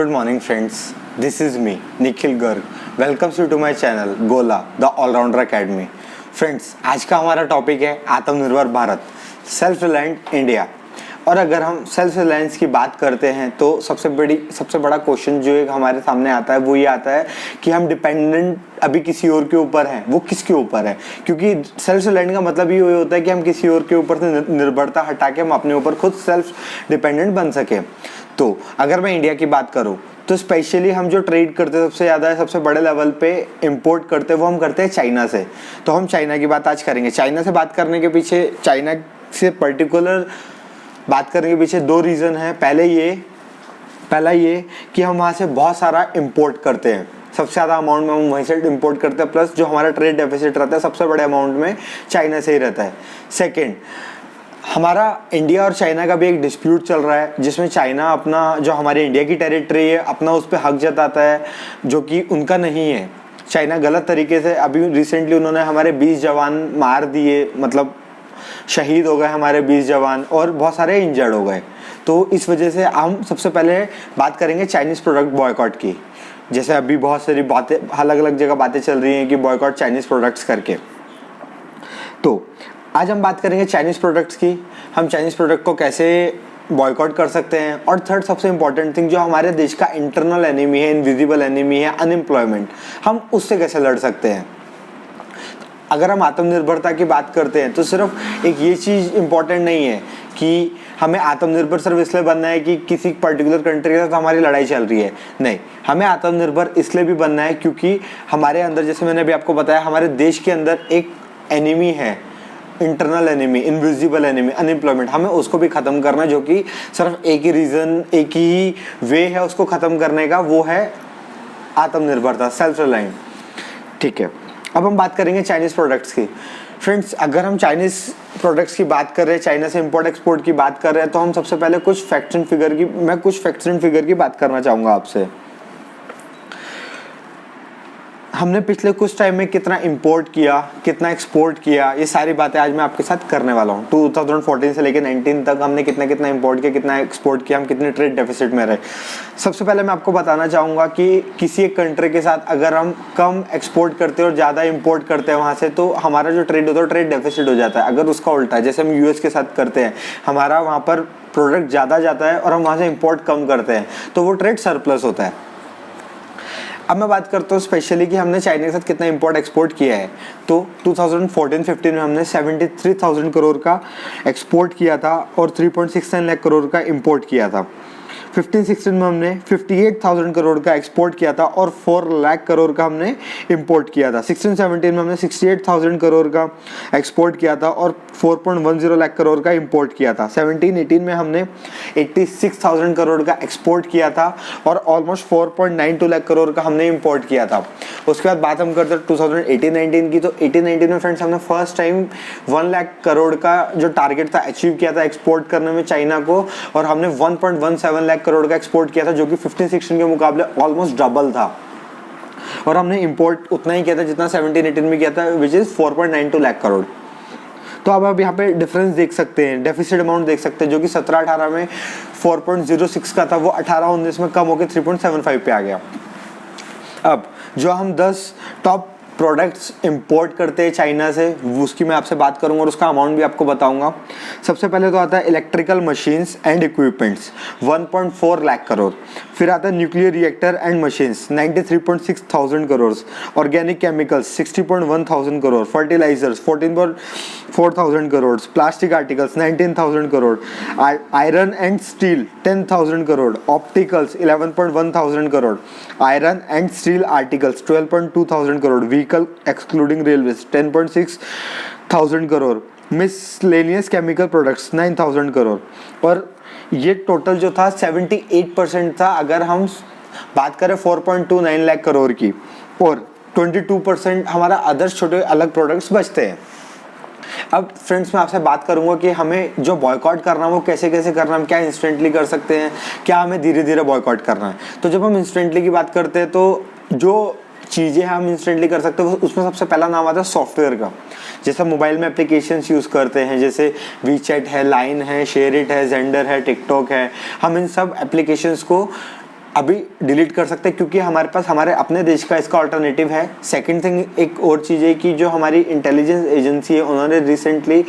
Good morning friends, this is me Nikhil Garg. Welcomes you to my channel गोला the allrounder academy. Friends, आज का हमारा topic है आत्मनिर्भर भारत, सेल्फ रिलायंट इंडिया. और अगर हम सेल्फ रिलायंस की बात करते हैं तो सबसे बड़ा क्वेश्चन जो एक हमारे सामने आता है वो ये आता है कि हम डिपेंडेंट अभी किसी और के ऊपर हैं, वो किसके ऊपर है. क्योंकि सेल्फ रिलायंट का मतलब ये होता है कि हम किसी और के ऊपर से निर्भरता हटा के हम अपने ऊपर खुद सेल्फ डिपेंडेंट बन सके. तो अगर मैं इंडिया की बात करूं तो स्पेशली हम जो ट्रेड करते हैं सबसे बड़े लेवल पे इंपोर्ट करते हैं वो हम करते हैं चाइना से. तो हम चाइना की बात आज करेंगे. चाइना से बात करने के पीछे, चाइना से पर्टिकुलर बात करने के पीछे दो रीज़न है. पहला ये कि हम वहाँ से बहुत सारा इंपोर्ट करते हैं, सबसे ज़्यादा अमाउंट में हम वहीं से इंपोर्ट करते हैं. प्लस जो हमारा ट्रेड डेफिसिट रहता है सबसे बड़े अमाउंट में चाइना से ही रहता है. सेकेंड, हमारा इंडिया और चाइना का भी एक डिस्प्यूट चल रहा है जिसमें चाइना अपना जो हमारे इंडिया की टेरिटरी है अपना उस पर हक जताता है जो कि उनका नहीं है. चाइना गलत तरीके से अभी रिसेंटली उन्होंने हमारे 20 जवान मार दिए, मतलब शहीद हो गए हमारे 20 जवान और बहुत सारे इंजर्ड हो गए. तो इस वजह से हम सबसे पहले बात करेंगे चाइनीज़ प्रोडक्ट बॉयकॉट की. जैसे अभी बहुत सारी बातें, अलग अलग जगह बातें चल रही हैं कि बॉयकॉट चाइनीज़ प्रोडक्ट्स करके. तो आज हम बात करेंगे चाइनीज़ प्रोडक्ट्स की, हम चाइनीज़ प्रोडक्ट को कैसे बॉयकॉट कर सकते हैं. और थर्ड सबसे इंपॉर्टेंट थिंग, जो हमारे देश का इंटरनल एनिमी है, इनविजिबल एनिमी है, अनएम्प्लॉयमेंट, हम उससे कैसे लड़ सकते हैं. अगर हम आत्मनिर्भरता की बात करते हैं तो सिर्फ एक ये चीज़ इम्पॉर्टेंट नहीं है कि हमें आत्मनिर्भर सिर्फ इसलिए बनना है कि किसी पर्टिकुलर कंट्री के साथ हमारी लड़ाई चल रही है. नहीं, हमें आत्मनिर्भर इसलिए भी बनना है क्योंकि हमारे अंदर, जैसे मैंने अभी आपको बताया, हमारे देश के अंदर एक एनिमी है, internal enemy, invisible enemy, unemployment. हमें उसको भी ख़त्म करना है, जो कि सिर्फ एक ही रीज़न, एक ही वे है उसको ख़त्म करने का, वो है आत्मनिर्भरता, सेल्फ रिलायंट. ठीक है, अब हम बात करेंगे चाइनीज़ प्रोडक्ट्स की. फ्रेंड्स, अगर हम चाइनीज़ प्रोडक्ट्स की बात कर रहे हैं, चाइना से इंपोर्ट एक्सपोर्ट की बात कर रहे हैं, तो हम सबसे पहले कुछ फैक्ट्स एंड फिगर की बात करना चाहूँगा आपसे. हमने पिछले कुछ टाइम में कितना इंपोर्ट किया, कितना एक्सपोर्ट किया, ये सारी बातें आज मैं आपके साथ करने वाला हूँ. 2014 से लेकर 19 तक हमने कितना इंपोर्ट किया, कितना एक्सपोर्ट किया, हम कितने ट्रेड डेफिसिट में रहे. सबसे पहले मैं आपको बताना चाहूँगा कि किसी एक कंट्री के साथ अगर हम कम एक्सपोर्ट करते हैं और ज़्यादा इंपोर्ट करते हैं वहाँ से, तो हमारा जो ट्रेड होता है ट्रेड डेफिसिट हो जाता है. अगर उसका उल्टा है, जैसे हम यूएस के साथ करते हैं, हमारा वहाँ पर प्रोडक्ट ज़्यादा जाता है और हम वहाँ से इंपोर्ट कम करते हैं, तो वो ट्रेड सरप्लस होता है. अब मैं बात करता हूँ स्पेशली कि हमने चाइना के साथ कितना इंपोर्ट एक्सपोर्ट किया है. तो 2014-15 में हमने 73,000 करोड़ का एक्सपोर्ट किया था और 3.69 लाख करोड़ का इंपोर्ट किया था. 15-16 में हमने 58,000 करोड़ का एक्सपोर्ट किया था और 4 लाख करोड़ का हमने इंपोर्ट किया था. 16-17 में हमने 68,000 करोड़ का एक्सपोर्ट किया था और 4.10 लाख करोड़ का इंपोर्ट किया था. 17-18 में हमने 86,000 करोड़ का एक्सपोर्ट किया था और ऑलमोस्ट 4.92 लाख करोड़ का हमने इंपोर्ट किया था. उसके बाद बात हम करते हैं 2018-19 की. तो 18-19 में फ्रेंड्स हमने फर्स्ट टाइम 1 लाख करोड़ का जो टारगेट था अचीव किया था एक्सपोर्ट करने में चाइना को, और हमने 1.17 लाख करोड़ का एक्सपोर्ट किया था, जो कि 15-16 के मुकाबले ऑलमोस्ट डबल था. और हमने इंपोर्ट उतना ही किया था जितना 17-18 में किया था, विच इज 4.92 लाख करोड़. तो अब आप यहाँ पे डिफरेंस देख सकते हैं, डेफिसिट अमाउंट देख सकते हैं, जो कि 17-18 में 4.06 का था, वो 18-19 में कम होकर 3.75 पे आ गया. अब जो हम 10 टॉप प्रोडक्ट्स इंपोर्ट करते हैं चाइना से, उसकी मैं आपसे बात करूंगा और उसका अमाउंट भी आपको बताऊंगा. सबसे पहले तो आता है electrical machines and equipments, 1.4 lakh crore. फिर आता है nuclear reactor and machines, 93.6 thousand crore. Organic chemicals, 60.1 thousand crore. Fertilisers, 14.4 thousand crore. Plastic articles, 19,000 crore. Iron and steel, 10,000 crore. Opticals, 11.1 thousand crore. Iron and steel articles, 12.2 thousand crore. Vehicle excluding railways, 10.6 thousand crore. Miscellaneous chemical products, 9,000 crore. और ये total जो था 78% था अगर हम बात करें 4.29 लाख करोड़ की, और 22% हमारा अदर्स छोटे अलग प्रोडक्ट्स बचते हैं. अब फ्रेंड्स, मैं आपसे बात करूंगा कि हमें जो बॉयकॉट करना है वो कैसे करना है, हम क्या इंस्टेंटली कर सकते हैं, क्या हमें धीरे धीरे बॉयकॉट करना है. तो जब हम इंस्टेंटली की बात करते हैं तो जो चीज़ें हम इंस्टेंटली कर सकते हैं उसमें सबसे पहला नाम आता है सॉफ्टवेयर का. जैसे मोबाइल में एप्लीकेशंस यूज़ करते हैं, जैसे वीचैट है, लाइन है, शेयरिट है, जेंडर है, टिकटॉक है, हम इन सब एप्लीकेशंस को अभी डिलीट कर सकते हैं क्योंकि हमारे पास हमारे अपने देश का इसका अल्टरनेटिव है। सेकंड थिंग, एक और चीज़ है कि जो हमारी इंटेलिजेंस एजेंसी है उन्होंने रिसेंटली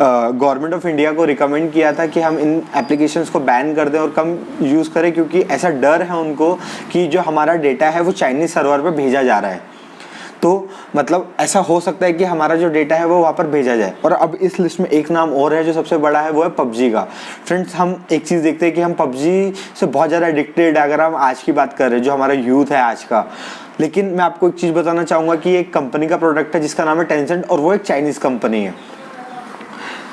गवर्नमेंट ऑफ इंडिया को रिकमेंड किया था कि हम इन एप्लीकेशंस को बैन कर दें और कम यूज़ करें, क्योंकि ऐसा डर है उनको कि जो हमारा डेटा है वो चाइनीज़ सर्वर पर भेजा जा रहा है। तो मतलब ऐसा हो सकता है कि हमारा जो डेटा है वो वहाँ पर भेजा जाए। और अब इस लिस्ट में एक नाम और है जो सबसे बड़ा है, वो है पबजी का। फ्रेंड्स, हम एक चीज़ देखते हैं कि हम पबजी से बहुत ज़्यादा एडिक्टेड है अगर हम आज की बात कर रहे हैं, जो हमारा यूथ है आज का। लेकिन मैं आपको एक चीज़ बताना चाहूँगा कि एक कंपनी का प्रोडक्ट है जिसका नाम है टेंसेंट, और वो एक चाइनीज़ कंपनी है।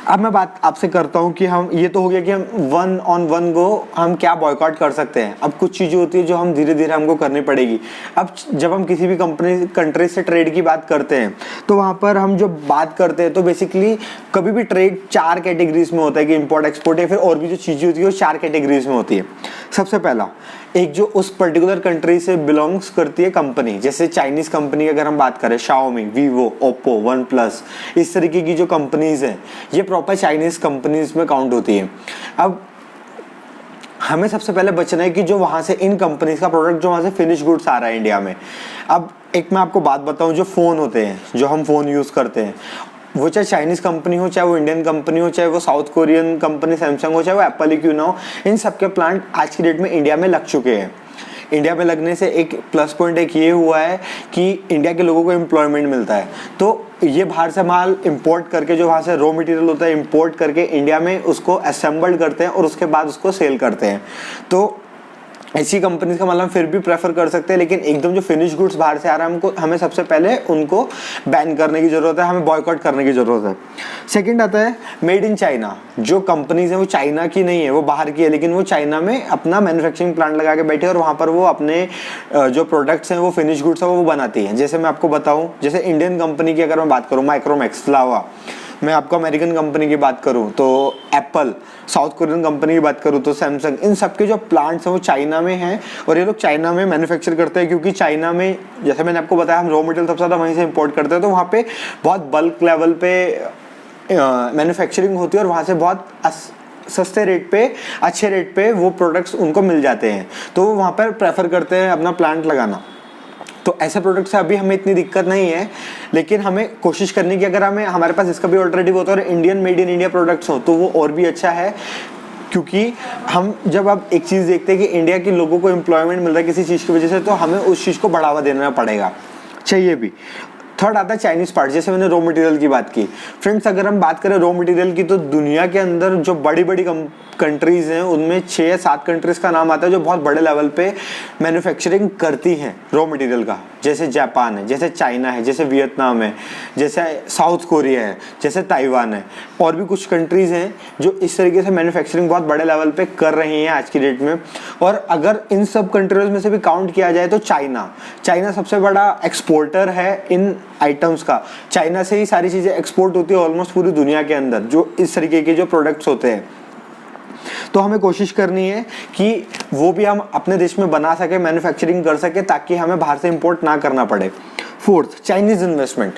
अब मैं बात आपसे करता हूँ कि हम, ये तो हो गया कि हम वन ऑन वन गो हम क्या बॉयकॉट कर सकते हैं। अब कुछ चीज़ें होती है जो हम धीरे धीरे हमको करनी पड़ेगी। अब जब हम किसी भी कंट्री से ट्रेड की बात करते हैं तो वहाँ पर हम जो बात करते हैं तो बेसिकली कभी भी ट्रेड 4 कैटेगरीज में होता है कि इंपोर्ट एक्सपोर्ट, या फिर और भी जो चीज़ें होती है वो 4 कैटेगरीज में होती है। सबसे पहला, एक जो उस पर्टिकुलर कंट्री से बिलोंग्स करती है कंपनी, जैसे चाइनीज़ कंपनी अगर हम बात करें, Xiaomi, Vivo, Oppo, one plus, इस तरीके की जो कंपनीज़ हैं ये प्रॉपर चाइनीज़ कंपनीज में काउंट होती है। अब हमें सबसे पहले बचना है कि जो वहाँ से इन कंपनीज का प्रोडक्ट जो वहाँ से फिनिश गुड्स आ रहा है इंडिया में। अब एक मैं आपको बात बताऊँ, जो फ़ोन होते हैं, जो हम फ़ोन यूज़ करते हैं, वो चाहे चाइनीज़ कंपनी हो, चाहे वो इंडियन कंपनी हो, चाहे वो साउथ कोरियन कंपनी सैमसंग हो, चाहे वो एप्पल ही क्यों ना हो, इन सब के प्लांट आज की डेट में इंडिया में लग चुके हैं। इंडिया में लगने से एक प्लस पॉइंट एक ये हुआ है कि इंडिया के लोगों को एम्प्लॉयमेंट मिलता है। तो ये बाहर से माल इंपोर्ट करके, जो वहाँ से रॉ मटेरियल होता है, इंपोर्ट करके इंडिया में उसको असेंबल्ड करते हैं और उसके बाद उसको सेल करते हैं। तो ऐसी कंपनीज का मतलब फिर भी प्रेफर कर सकते हैं, लेकिन एकदम जो फिनिश गुड्स बाहर से आ रहा है हमें सबसे पहले उनको बैन करने की ज़रूरत है, हमें बॉयकॉट करने की ज़रूरत है। सेकंड आता है मेड इन चाइना। जो कंपनीज हैं वो चाइना की नहीं है, वो बाहर की है, लेकिन वो चाइना में अपना मैन्युफैक्चरिंग प्लांट लगा के बैठे और वहाँ पर वो अपने जो प्रोडक्ट्स हैं, वो फिनिश गुड्स है वो बनाती हैं। जैसे मैं आपको बताऊँ, जैसे इंडियन कंपनी की अगर मैं बात करूँ, माइक्रोमैक्स, लावा, मैं आपको अमेरिकन कंपनी की बात करूं तो एप्पल, साउथ कोरियन कंपनी की बात करूं तो सैमसंग, इन सब के जो प्लांट्स हैं वो चाइना में हैं और ये लोग चाइना में मैन्युफैक्चर करते हैं। क्योंकि चाइना में, जैसे मैंने आपको बताया, हम रॉ मटेरियल सबसे ज़्यादा वहीं से इंपोर्ट करते हैं, तो वहाँ पे बहुत बल्क लेवल पे मैन्युफैक्चरिंग होती है और वहाँ से बहुत सस्ते रेट पे, अच्छे रेट पे वो प्रोडक्ट्स उनको मिल जाते हैं, तो वो वहाँ पर प्रेफर करते हैं अपना प्लांट लगाना। तो ऐसे प्रोडक्ट से अभी हमें इतनी दिक्कत नहीं है, लेकिन हमें कोशिश करनी कि अगर हमारे पास इसका भी ऑल्टरनेटिव होता है और Indian made in India products हो तो वो और भी अच्छा है। क्योंकि हम जब अब एक चीज़ देखते हैं कि इंडिया के लोगों को एम्प्लॉयमेंट मिल रहा है किसी चीज़ की वजह से, तो हमें उस चीज़ को बढ़ावा देना पड़ेगा, चाहिए भी। थर्ड आता है चाइनीज़ पार्ट। जैसे मैंने रॉ मटेरियल की बात की, फ्रेंड्स अगर हम बात करें रॉ मटेरियल की, तो दुनिया के अंदर जो बड़ी बड़ी कंट्रीज़ हैं उनमें 6 या 7 कंट्रीज़ का नाम आता है जो बहुत बड़े लेवल पे मैन्युफैक्चरिंग करती हैं रॉ मटेरियल का। जैसे जापान है, जैसे चाइना है, जैसे वियतनाम है, जैसे साउथ कोरिया है, जैसे ताइवान है, और भी कुछ कंट्रीज़ हैं जो इस तरीके से मैन्युफैक्चरिंग बहुत बड़े लेवल पे कर रही हैं आज की डेट में। और अगर इन सब कंट्रीज़ में से भी काउंट किया जाए तो चाइना सबसे बड़ा एक्सपोर्टर है इन आइटम्स का। चाइना से ही सारी चीज़ें एक्सपोर्ट होती है ऑलमोस्ट पूरी दुनिया के अंदर, जो इस तरीके के जो प्रोडक्ट्स होते हैं। तो हमें कोशिश करनी है कि वो भी हम अपने देश में बना सके, मैन्युफैक्चरिंग कर सके, ताकि हमें बाहर से इंपोर्ट ना करना पड़े। Fourth, Chinese investment.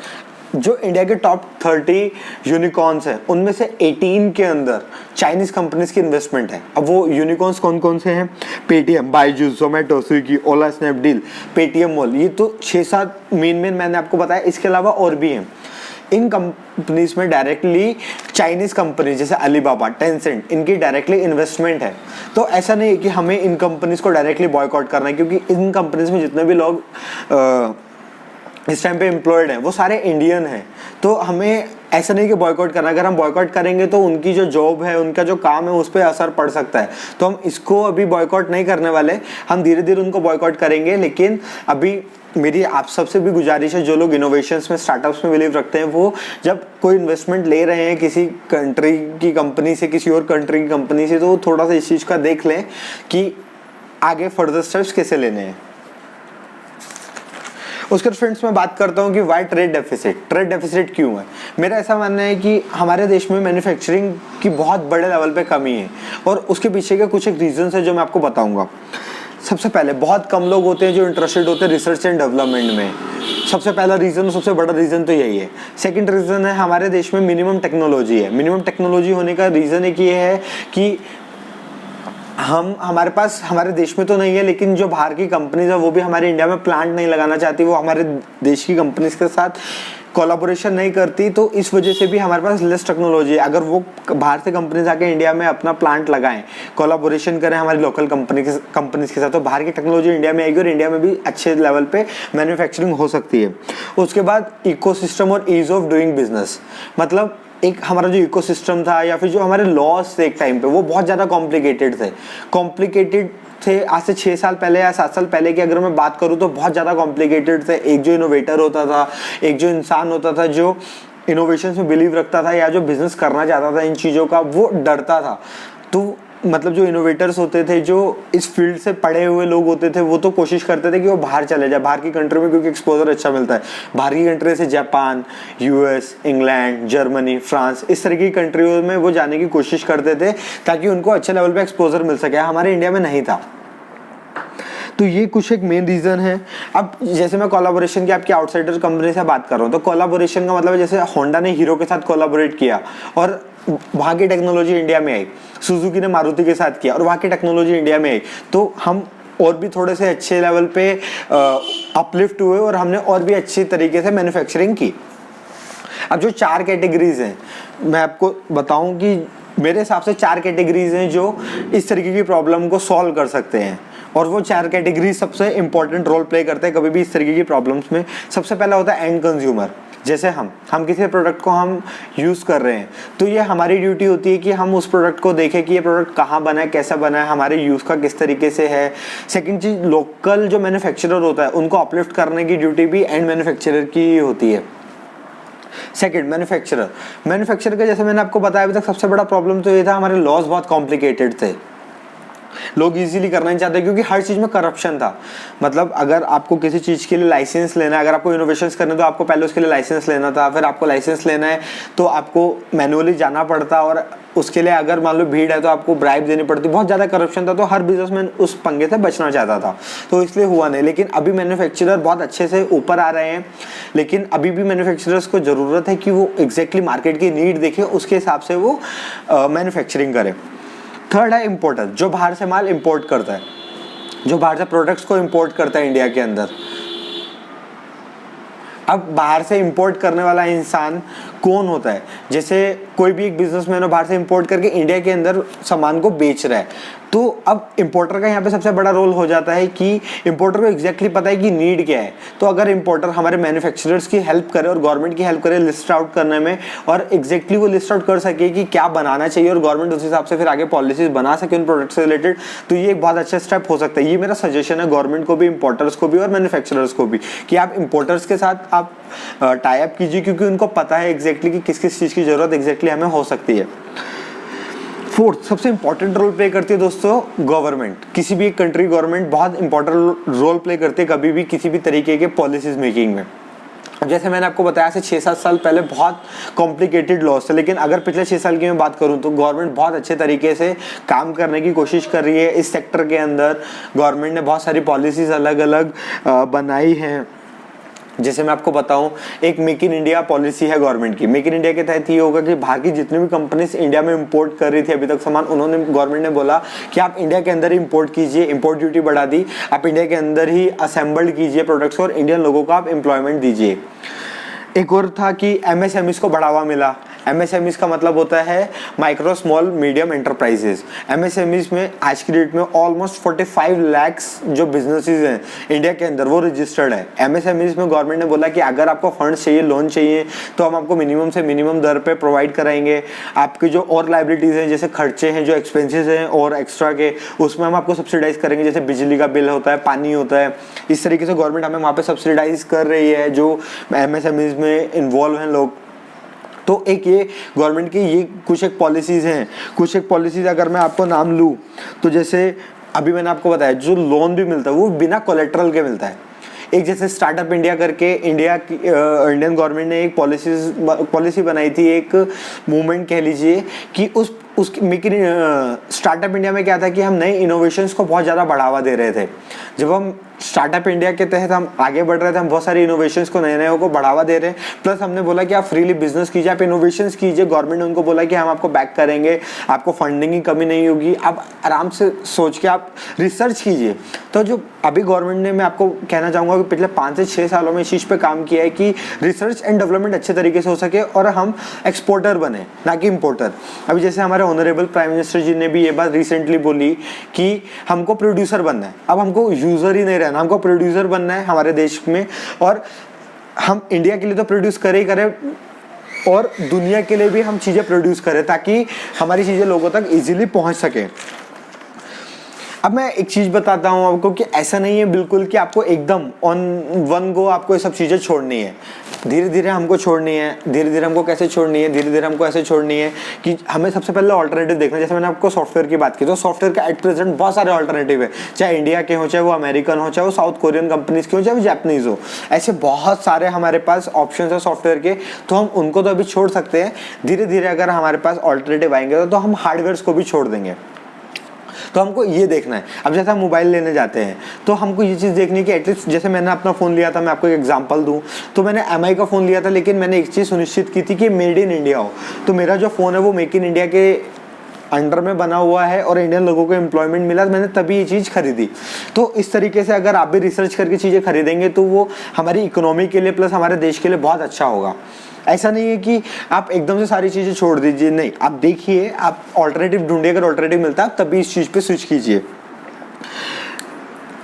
जो इंडिया के टॉप 30 यूनिकॉर्न्स हैं उनमें से 18 के अंदर चाइनीज़ कंपनीज की इन्वेस्टमेंट है। अब वो यूनिकॉर्न्स कौन कौन से हैं? पेटीएम, बाइजूस, जोमेटो, स्विगी, ओला, स्नैपडील, पेटीएम मॉल, ये तो 6-7 मेन मैंने आपको बताया। इसके अलावा और भी हैं। इन कंपनीज में डायरेक्टली चाइनीज़ कंपनी जैसे अलीबाबा, टेंसेंट, इनकी डायरेक्टली इन्वेस्टमेंट है। तो ऐसा नहीं है कि हमें इन कंपनीज को डायरेक्टली बॉयकॉट करना है, क्योंकि इन कंपनीज में जितने भी लोग इस टाइम पे एम्प्लॉयड हैं वो सारे इंडियन हैं। तो हमें ऐसा नहीं कि बॉयकॉट करना, अगर हम बॉयकॉट करेंगे तो उनकी जो जॉब है, उनका जो काम है, उस पर असर पड़ सकता है। तो हम इसको अभी बॉयकॉट नहीं करने वाले, हम धीरे धीरे उनको बॉयकॉट करेंगे। लेकिन अभी मेरी आप सबसे भी गुजारिश है, जो लोग इनोवेशंस में, स्टार्टअप्स में बिलीव रखते हैं, वो जब कोई इन्वेस्टमेंट ले रहे हैं किसी कंट्री की कंपनी से, किसी और कंट्री की कंपनी से, तो वो थोड़ा सा इस चीज़ का देख लें कि आगे फर्दर स्टेप्स कैसे लेने हैं। उसके फ्रेंड्स मैं बात करता हूँ कि वाई ट्रेड डेफिसिट क्यों है। मेरा ऐसा मानना है कि हमारे देश में मैन्युफैक्चरिंग की बहुत बड़े लेवल पे कमी है और उसके पीछे के कुछ एक रीजंस है जो मैं आपको बताऊंगा। सबसे पहले, बहुत कम लोग होते हैं जो इंटरेस्टेड होते हैं रिसर्च एंड डेवलपमेंट में। सबसे पहला रीज़न, सबसे बड़ा रीज़न तो यही है। सेकंड रीज़न है हमारे देश में मिनिमम टेक्नोलॉजी है। मिनिमम टेक्नोलॉजी होने का रीज़न एक ये है कि हम हमारे पास हमारे देश में तो नहीं है, लेकिन जो बाहर की कंपनीज है वो भी हमारे इंडिया में प्लांट नहीं लगाना चाहती, वो हमारे देश की कंपनीज के साथ कोलाबोरेशन नहीं करती, तो इस वजह से भी हमारे पास लेस टेक्नोलॉजी है। अगर वो बाहर से कंपनीज आके इंडिया में अपना प्लांट लगाएं, कोलाबोरेशन करें हमारी लोकल कंपनीज के साथ, तो बाहर की टेक्नोलॉजी इंडिया में आएगी और इंडिया में भी अच्छे लेवल पे मैन्युफैक्चरिंग हो सकती है। उसके बाद इकोसिस्टम और ईज ऑफ डूइंग बिजनेस, मतलब एक हमारा जो इकोसिस्टम था या फिर जो हमारे लॉस थे एक टाइम पे, वो बहुत ज़्यादा कॉम्प्लिकेटेड थे। आज से 6 साल पहले या 7 साल पहले की अगर मैं बात करूँ तो बहुत ज़्यादा कॉम्प्लिकेटेड थे। एक जो इनोवेटर होता था, एक जो इंसान होता था जो इनोवेशन में बिलीव रखता था या जो बिजनेस करना चाहता था इन चीज़ों का, वो डरता था। तो मतलब जो इनोवेटर्स होते थे, जो इस फील्ड से पढ़े हुए लोग होते थे, वो तो कोशिश करते थे कि वो बाहर चले जाए, बाहर की कंट्री में, क्योंकि एक्सपोजर अच्छा मिलता है। बाहर की कंट्री से Japan, US, England, Germany, France, इस तरह की कंट्रियों में वो जाने की कोशिश करते थे ताकि उनको अच्छे लेवल पे एक्सपोजर मिल सके। हमारे इंडिया में नहीं था। तो ये कुछ एक मेन रीज़न है। अब जैसे मैं कोलाबोरेशन की आपकी आउटसाइडर कंपनी से बात कर रहा हूँ, तो कोलाबोरेशन का मतलब है जैसे होंडा ने हीरो के साथ कोलाबोरेट किया और वहाँ की टेक्नोलॉजी इंडिया में आई, सुजुकी ने मारुति के साथ किया और वहाँ की टेक्नोलॉजी इंडिया में आई, तो हम और भी थोड़े से अच्छे लेवल पे अपलिफ्ट हुए और हमने और भी अच्छी तरीके से मैन्युफैक्चरिंग की। अब जो 4 कैटेगरीज हैं, मैं आपको बताऊं कि मेरे हिसाब से 4 कैटेगरीज हैं जो इस तरीके की प्रॉब्लम को सॉल्व कर सकते हैं, और वो 4 कैटेगरी सबसे इंपॉर्टेंट रोल प्ले करते हैं कभी भी इस तरीके की प्रॉब्लम्स में। सबसे पहला होता है एंड कंज्यूमर। जैसे हम किसी प्रोडक्ट को हम यूज़ कर रहे हैं, तो ये हमारी ड्यूटी होती है कि हम उस प्रोडक्ट को देखें कि ये प्रोडक्ट कहाँ बना है, कैसा बना है, हमारे यूज़ का किस तरीके से है। सेकंड चीज़, लोकल जो मैन्युफैक्चरर होता है उनको अपलिफ्ट करने की ड्यूटी भी एंड मैन्युफैक्चरर की होती है। सेकंड, मैन्युफैक्चरर का जैसे मैंने आपको बताया अभी तक सबसे बड़ा प्रॉब्लम तो ये था, हमारे लॉज बहुत कॉम्प्लिकेटेड थे, लोग इजीली करना नहीं चाहते क्योंकि हर चीज़ में करप्शन था। मतलब अगर आपको किसी चीज़ के लिए लाइसेंस लेना है, अगर आपको इनोवेशंस करने तो आपको पहले उसके लिए लाइसेंस लेना था, फिर आपको लाइसेंस लेना है तो आपको मैनुअली जाना पड़ता, और उसके लिए अगर मान लो भीड़ है तो आपको ब्राइब देनी पड़ती। बहुत ज़्यादा करप्शन था, तो हर बिजनेसमैन उस पंगे से बचना चाहता था, तो इसलिए हुआ नहीं। लेकिन अभी मैन्युफैक्चरर बहुत अच्छे से ऊपर आ रहे हैं, लेकिन अभी भी मैन्युफैक्चरर्स को ज़रूरत है कि वो एग्जैक्टली मार्केट की नीड देखें, उसके हिसाब से वो मैन्युफैक्चरिंग करें। थर्ड है इम्पोर्टर, जो बाहर से माल इंपोर्ट करता है, जो बाहर से प्रोडक्ट्स को इंपोर्ट करता है इंडिया के अंदर। अब बाहर से इंपोर्ट करने वाला इंसान कौन होता है? जैसे कोई भी एक बिजनेसमैन बाहर से इंपोर्ट करके इंडिया के अंदर सामान को बेच रहा है, तो अब इंपोर्टर का यहाँ पे सबसे बड़ा रोल हो जाता है कि इंपोर्टर को एग्जैक्टली पता है कि नीड क्या है। तो अगर इंपोर्टर हमारे मैन्युफैक्चरर्स की हेल्प करे और गवर्नमेंट की हेल्प करे लिस्ट आउट करने में, और एग्जैक्टली वो लिस्ट आउट कर सके कि क्या बनाना चाहिए और गवर्नमेंट उस हिसाब से फिर आगे पॉलिसीज बना सके उन प्रोडक्ट से रिलेटेड, तो ये एक बहुत अच्छा स्टेप हो सकता है। ये मेरा सजेशन है गवर्नमेंट को भी, इंपोर्टर्स को भी और मैन्युफैक्चरर्स को भी, कि आप इंपोर्टर्स के साथ आप टाई अप कीजिए, क्योंकि उनको पता है एग्जैक्टली कि किस किस चीज़ की ज़रूरत एग्जैक्टली हमें हो सकती है। फोर्थ, सबसे इंपॉर्टेंट रोल प्ले करती है दोस्तों गवर्नमेंट। किसी भी एक कंट्री गवर्नमेंट बहुत इंपॉर्टेंट रोल प्ले करती है कभी भी किसी भी तरीके के पॉलिसीज मेकिंग में। जैसे मैंने आपको बताया से 6-7 साल पहले बहुत कॉम्प्लिकेटेड लॉस थे, लेकिन अगर पिछले 6 साल की मैं बात करूं तो गवर्नमेंट बहुत अच्छे तरीके से काम करने की कोशिश कर रही है। इस सेक्टर के अंदर गवर्नमेंट ने बहुत सारी पॉलिसीज अलग अलग बनाई हैं। जैसे मैं आपको बताऊं, एक मेक इन इंडिया पॉलिसी है गवर्नमेंट की। मेक इन इंडिया के तहत ये होगा कि बाहर की जितनी भी कंपनीज इंडिया में इंपोर्ट कर रही थी अभी तक सामान, उन्होंने गवर्नमेंट ने बोला कि आप इंडिया के अंदर ही इंपोर्ट कीजिए, इंपोर्ट ड्यूटी बढ़ा दी, आप इंडिया के अंदर ही असेंबल्ड कीजिए प्रोडक्ट्स और इंडियन लोगों को आप एम्प्लॉयमेंट दीजिए। एक और था कि एमएसएमईज को बढ़ावा मिला। एमएसएमईज का मतलब होता है micro small medium enterprises. MSMEs में आज की डेट में ऑलमोस्ट 45 लाख जो बिजनेसेस हैं इंडिया के अंदर वो रजिस्टर्ड है। एमएसएमईज में गवर्नमेंट ने बोला कि अगर आपको फंड्स चाहिए, लोन चाहिए, तो हम आपको मिनिमम से मिनिमम दर पे प्रोवाइड कराएंगे। आपकी जो और लाइबिलिटीज़ हैं, जैसे खर्चे हैं, जो एक्सपेंसेस हैं और एक्स्ट्रा के, उसमें हम आपको सब्सिडाइज करेंगे। जैसे बिजली का बिल होता है, पानी होता है, इस तरीके से गवर्नमेंट हमें वहाँ पे सब्सिडाइज कर रही है जो एमएसएमईज में इन्वॉल्व हैं लोग। तो एक ये गवर्नमेंट की ये कुछ एक पॉलिसीज़ हैं। कुछ एक पॉलिसीज़ अगर मैं आपको नाम लूँ तो जैसे अभी मैंने आपको बताया जो लोन भी मिलता है वो बिना कोलेट्रल के मिलता है। एक जैसे स्टार्टअप इंडिया करके इंडियन गवर्नमेंट ने एक पॉलिसी बनाई थी, एक मूवमेंट कह लीजिए, कि उस मेक इन स्टार्टअप इंडिया में क्या था कि हम नए इनोवेशंस को बहुत ज़्यादा बढ़ावा दे रहे थे। जब हम स्टार्टअप इंडिया के तहत हम आगे बढ़ रहे थे, हम बहुत सारी इनोवेशंस को, नए नए को बढ़ावा दे रहे हैं। प्लस हमने बोला कि आप फ्रीली बिजनेस कीजिए, आप इनोवेशंस कीजिए। गवर्नमेंट ने उनको बोला कि हम आपको बैक करेंगे, आपको फंडिंग की कमी नहीं होगी, आप आराम से सोच के आप रिसर्च कीजिए। तो जो अभी गवर्नमेंट ने, मैं आपको कहना चाहूँगा कि पिछले 5 से 6 सालों में इस चीज़ पे काम किया है कि रिसर्च एंड डेवलपमेंट अच्छे तरीके से हो सके और हम एक्सपोर्टर बने, ना कि इम्पोर्टर। अभी जैसे हमारे ऑनरेबल प्राइम मिनिस्टर जी ने भी ये बात रिसेंटली बोली कि हमको प्रोड्यूसर बनना है, अब हमको यूज़र ही नहीं रहना, हमको प्रोड्यूसर बनना है हमारे देश में। और हम इंडिया के लिए तो प्रोड्यूस करे ही करें और दुनिया के लिए भी हम चीज़ें प्रोड्यूस करें ताकि हमारी चीज़ें लोगों तक ईजिली पहुँच सकें। अब मैं एक चीज़ बताता हूँ आपको कि ऐसा नहीं है बिल्कुल कि आपको एकदम ऑन वन गो आपको ये सब चीज़ें छोड़नी है। धीरे धीरे हमको छोड़नी है। धीरे धीरे हमको कैसे छोड़नी है? धीरे धीरे हमको ऐसे छोड़नी है कि हमें सबसे पहले ऑल्टरनेटिव देखना है। जैसे मैंने आपको सॉफ्टवेयर की बात की, तो सॉफ्टवेयर का एट प्रेजेंट बहुत सारे ऑल्टरनेटिव है, चाहे इंडिया के हो, चाहे वो अमेरिकन हो, चाहे वो साउथ कोरियन कंपनीज के हो, चाहे वो जापानीज हो। ऐसे बहुत सारे हमारे पास ऑप्शन है सॉफ्टवेयर के, तो हम उनको तो अभी छोड़ सकते हैं। धीरे धीरे अगर हमारे पास ऑल्टरनेटिव आएंगे तो हम हार्डवेयर को भी छोड़ देंगे। तो हमको ये देखना है। अब जैसे हम मोबाइल लेने जाते हैं तो हमको ये चीज़ देखनी है कि एटलीस्ट, जैसे मैंने अपना फ़ोन लिया था, मैं आपको एक एग्जांपल दूं तो मैंने MI का फ़ोन लिया था, लेकिन मैंने एक चीज़ सुनिश्चित की थी कि मेड इन इंडिया हो। तो मेरा जो फ़ोन है वो मेक इन इंडिया के अंडर में बना हुआ है और इंडियन लोगों को एम्प्लॉयमेंट मिला, तो मैंने तभी ये चीज़ खरीदी। तो इस तरीके से अगर आप भी रिसर्च करके चीज़ें खरीदेंगे तो वो हमारी इकोनॉमी के लिए प्लस हमारे देश के लिए बहुत अच्छा होगा। ऐसा नहीं है कि आप एकदम से सारी चीज़ें छोड़ दीजिए, नहीं, आप देखिए, आप ऑल्टरनेटिव ढूंढिए, अगर ऑल्टरनेटिव मिलता है आप तभी इस चीज़ पे स्विच कीजिए।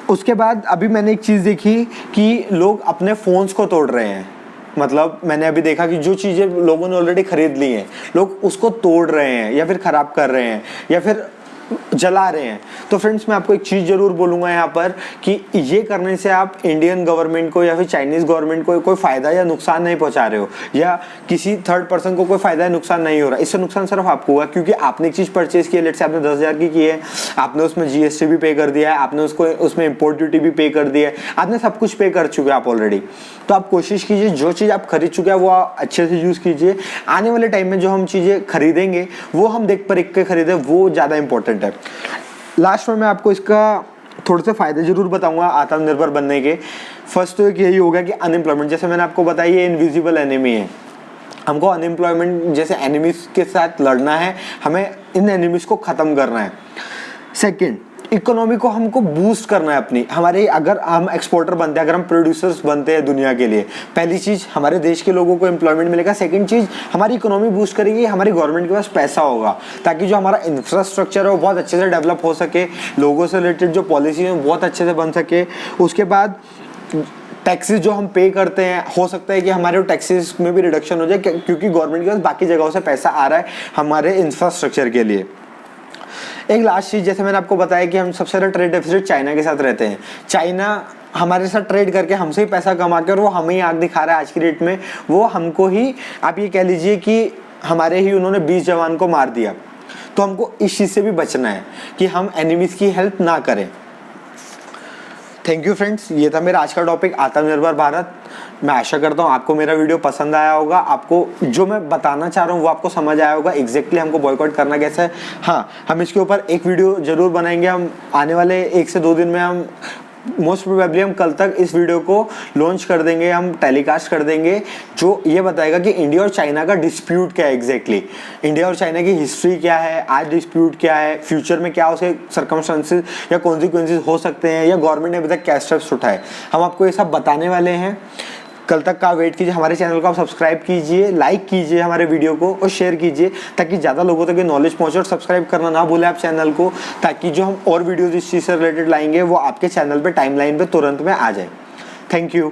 उसके बाद अभी मैंने एक चीज़ देखी कि लोग अपने फ़ोन्स को तोड़ रहे हैं। मतलब मैंने अभी देखा कि जो चीज़ें लोगों ने ऑलरेडी खरीद ली हैं, लोग उसको तोड़ रहे हैं या फिर ख़राब कर रहे हैं या फिर जला रहे हैं। तो फ्रेंड्स, मैं आपको एक चीज़ ज़रूर बोलूँगा यहाँ पर कि ये करने से आप इंडियन गवर्नमेंट को या फिर चाइनीज़ गवर्नमेंट को कोई फ़ायदा या नुकसान नहीं पहुँचा रहे हो, या किसी थर्ड पर्सन को कोई फ़ायदा या नुकसान नहीं हो रहा। इससे नुकसान सिर्फ आपको हुआ क्योंकि आपने एक चीज़ परचेज़ की है, लेट से आपने 10,000 की है, आपने उसमें GST भी पे कर दिया है, आपने उसमें इम्पोर्ट ड्यूटी भी पे कर दिया है, आपने सब कुछ पे कर चुके हैं आप ऑलरेडी। तो आप कोशिश कीजिए जो चीज़ आप खरीद चुके हैं वो अच्छे से यूज़ कीजिए। आने वाले टाइम में जो हम चीज़ें खरीदेंगे वो हम देख परख के खरीदें, वो ज़्यादा इंपॉर्टेंट है। लास्ट में मैं आपको इसका थोड़े से फ़ायदे ज़रूर बताऊंगा आत्मनिर्भर बनने के। फर्स्ट तो एक यही होगा कि अनएम्प्लॉयमेंट, जैसे मैंने आपको बताया, ये इनविजिबल एनिमी है। हमको अनएम्प्लॉयमेंट जैसे एनिमीज़ के साथ लड़ना है, हमें इन एनिमीज़ को ख़त्म करना है। सेकंड, इकोनॉमी को हमको बूस्ट करना है अपनी। हमारे, अगर हम एक्सपोर्टर बनते हैं, अगर हम प्रोड्यूसर्स बनते हैं दुनिया के लिए, पहली चीज़ हमारे देश के लोगों को एम्प्लॉयमेंट मिलेगा। सेकंड चीज़, हमारी इकोनॉमी बूस्ट करेगी, हमारी गवर्नमेंट के पास पैसा होगा ताकि जो हमारा इंफ्रास्ट्रक्चर है वो बहुत अच्छे से डेवलप हो सके, लोगों से रिलेटेड जो पॉलिसी है वो बहुत अच्छे से बन सके। उसके बाद टैक्सेस जो हम पे करते हैं, हो सकता है कि हमारे टैक्सेस में भी रिडक्शन हो जाए क्योंकि गवर्नमेंट के पास बाकी जगहों से पैसा आ रहा है हमारे इंफ्रास्ट्रक्चर के लिए। एक लास्ट चीज़, जैसे मैंने आपको बताया कि हम सबसे ज़्यादा ट्रेड डेफिसिट चाइना के साथ रहते हैं। चाइना हमारे साथ ट्रेड करके हमसे ही पैसा कमा के, और वो हमें ही आग दिखा रहा है आज की डेट में। वो हमको ही, आप ये कह लीजिए कि हमारे ही उन्होंने 20 जवान को मार दिया। तो हमको इस चीज़ से भी बचना है कि हम एनिमीज़ की हेल्प ना करें। थैंक यू फ्रेंड्स, ये था मेरा आज का टॉपिक, आत्मनिर्भर भारत। मैं आशा करता हूँ आपको मेरा वीडियो पसंद आया होगा, आपको जो मैं बताना चाह रहा हूँ वो आपको समझ आया होगा एग्जैक्टली हमको बॉयकॉट करना कैसे है। हाँ, हम इसके ऊपर एक वीडियो जरूर बनाएंगे। हम आने वाले 1 से 2 दिन में हम मोस्ट प्रोबेबली हम कल तक इस वीडियो को लॉन्च कर देंगे, हम टेलीकास्ट कर देंगे, जो ये बताएगा कि इंडिया और चाइना का डिस्प्यूट क्या है एग्जैक्टली, इंडिया और चाइना की हिस्ट्री क्या है, आज डिस्प्यूट क्या है, फ्यूचर में क्या उसे सर्कमस्टेंसेस या कॉन्सिक्वेंसेस हो सकते हैं, या गवर्नमेंट ने अभी तक क्या स्टेप्स उठाए, हम आपको ये सब बताने वाले हैं। कल तक का वेट कीजिए। हमारे चैनल को आप सब्सक्राइब कीजिए, लाइक कीजिए हमारे वीडियो को और शेयर कीजिए ताकि ज़्यादा लोगों तक ये नॉलेज पहुंचे। और सब्सक्राइब करना ना भूलें आप चैनल को, ताकि जो हम और वीडियोज़ इस चीज़ से रिलेटेड लाएंगे वो आपके चैनल पे टाइमलाइन पे तुरंत में आ जाए। Thank you.